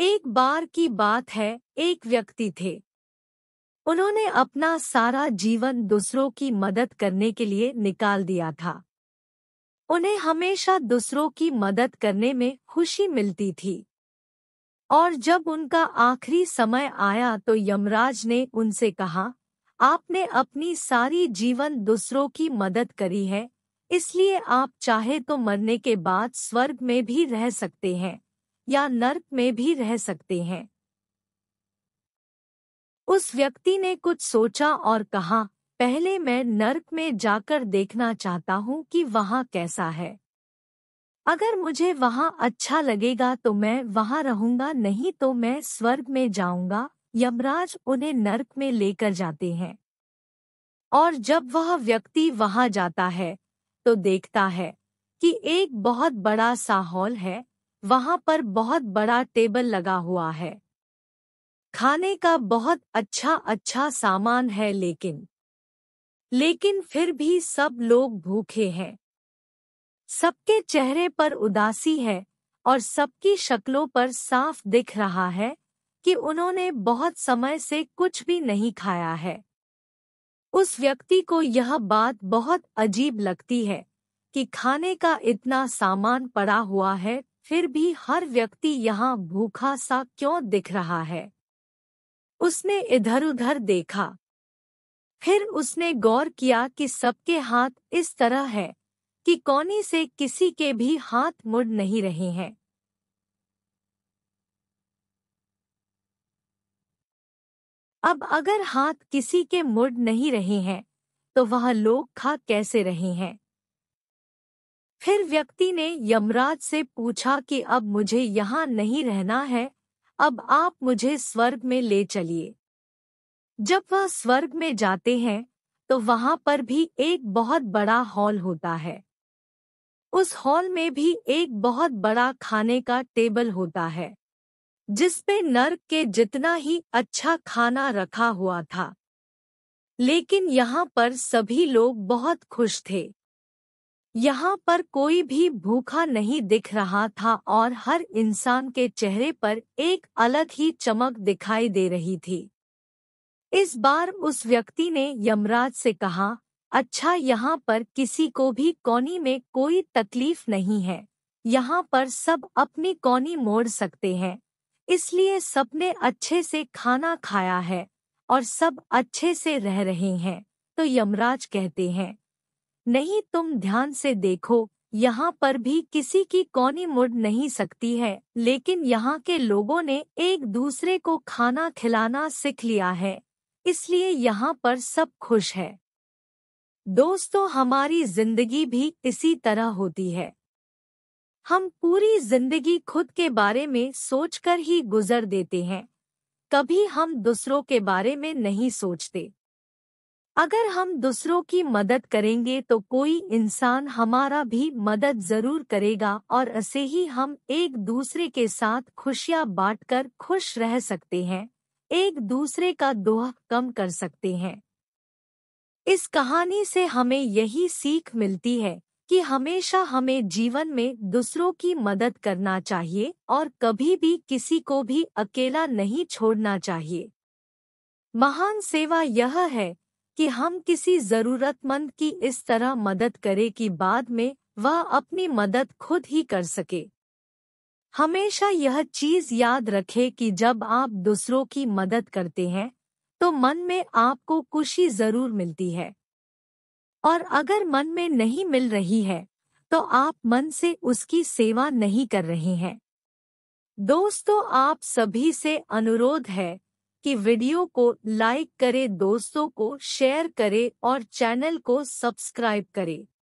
एक बार की बात है, एक व्यक्ति थे। उन्होंने अपना सारा जीवन दूसरों की मदद करने के लिए निकाल दिया था। उन्हें हमेशा दूसरों की मदद करने में खुशी मिलती थी। और जब उनका आखिरी समय आया तो यमराज ने उनसे कहा, आपने अपनी सारी जीवन दूसरों की मदद करी है, इसलिए आप चाहे तो मरने के बाद स्वर्ग में भी रह सकते हैं या नर्क में भी रह सकते हैं। उस व्यक्ति ने कुछ सोचा और कहा, पहले मैं नर्क में जाकर देखना चाहता हूँ कि वहाँ कैसा है। अगर मुझे वहाँ अच्छा लगेगा तो मैं वहाँ रहूंगा, नहीं तो मैं स्वर्ग में जाऊंगा। यमराज उन्हें नर्क में लेकर जाते हैं और जब वह व्यक्ति वहाँ जाता है तो देखता है कि एक बहुत बड़ा सा हॉल है। वहाँ पर बहुत बड़ा टेबल लगा हुआ है, खाने का बहुत अच्छा अच्छा सामान है, लेकिन फिर भी सब लोग भूखे हैं। सबके चेहरे पर उदासी है और सबकी शक्लों पर साफ दिख रहा है कि उन्होंने बहुत समय से कुछ भी नहीं खाया है। उस व्यक्ति को यह बात बहुत अजीब लगती है कि खाने का इतना सामान पड़ा हुआ है, फिर भी हर व्यक्ति यहाँ भूखा सा क्यों दिख रहा है। उसने इधर-उधर देखा, फिर उसने गौर किया कि सबके हाथ इस तरह है कि कोने से किसी के भी हाथ मुड़ नहीं रहे हैं। अब अगर हाथ किसी के मुड़ नहीं रहे हैं तो वह लोग खा कैसे रहे हैं। फिर व्यक्ति ने यमराज से पूछा कि अब मुझे यहाँ नहीं रहना है, अब आप मुझे स्वर्ग में ले चलिए। जब वह स्वर्ग में जाते हैं तो वहाँ पर भी एक बहुत बड़ा हॉल होता है। उस हॉल में भी एक बहुत बड़ा खाने का टेबल होता है, जिसपे नर्क के जितना ही अच्छा खाना रखा हुआ था। लेकिन यहाँ पर सभी लोग बहुत खुश थे। यहाँ पर कोई भी भूखा नहीं दिख रहा था और हर इंसान के चेहरे पर एक अलग ही चमक दिखाई दे रही थी। इस बार उस व्यक्ति ने यमराज से कहा, अच्छा, यहाँ पर किसी को भी कोनी में कोई तकलीफ नहीं है। यहाँ पर सब अपनी कोनी मोड़ सकते हैं, इसलिए सबने अच्छे से खाना खाया है और सब अच्छे से रह रहे हैं। तो यमराज कहते हैं, नहीं, तुम ध्यान से देखो, यहाँ पर भी किसी की कोनी मुड़ नहीं सकती है, लेकिन यहाँ के लोगों ने एक दूसरे को खाना खिलाना सीख लिया है, इसलिए यहाँ पर सब खुश है। दोस्तों, हमारी जिंदगी भी इसी तरह होती है। हम पूरी जिंदगी खुद के बारे में सोचकर ही गुजर देते हैं, कभी हम दूसरों के बारे में नहीं सोचते। अगर हम दूसरों की मदद करेंगे तो कोई इंसान हमारा भी मदद जरूर करेगा और ऐसे ही हम एक दूसरे के साथ खुशियां बांटकर खुश रह सकते हैं, एक दूसरे का दोह कम कर सकते हैं। इस कहानी से हमें यही सीख मिलती है कि हमेशा हमें जीवन में दूसरों की मदद करना चाहिए और कभी भी किसी को भी अकेला नहीं छोड़ना चाहिए। महान सेवा यह है कि हम किसी जरूरतमंद की इस तरह मदद करें कि बाद में वह अपनी मदद खुद ही कर सके। हमेशा यह चीज याद रखें कि जब आप दूसरों की मदद करते हैं तो मन में आपको खुशी जरूर मिलती है, और अगर मन में नहीं मिल रही है तो आप मन से उसकी सेवा नहीं कर रहे हैं। दोस्तों, आप सभी से अनुरोध है कि वीडियो को लाइक करें, दोस्तों को शेयर करें और चैनल को सब्सक्राइब करें।